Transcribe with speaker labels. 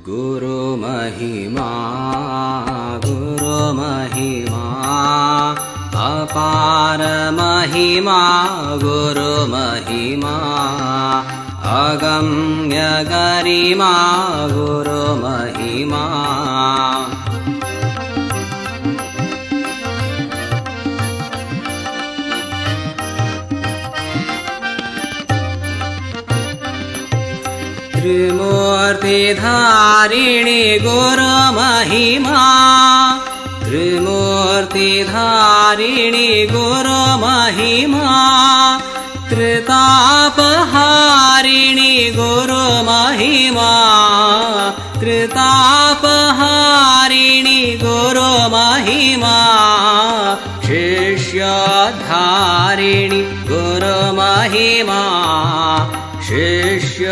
Speaker 1: गुरु महिमा अपार महिमा गुरु महिमा अगम्य गरिमा गुरु महिमा त्रिमूर्तिधारिणी गुरु महिमा त्रिमूर्तिधारिणी गुरु महिमा त्रितापहारिणी गुरु महिमा त्रितापहारिणी गुरु महिमा शिष्यधारिणी गुरु महिमा शिष्य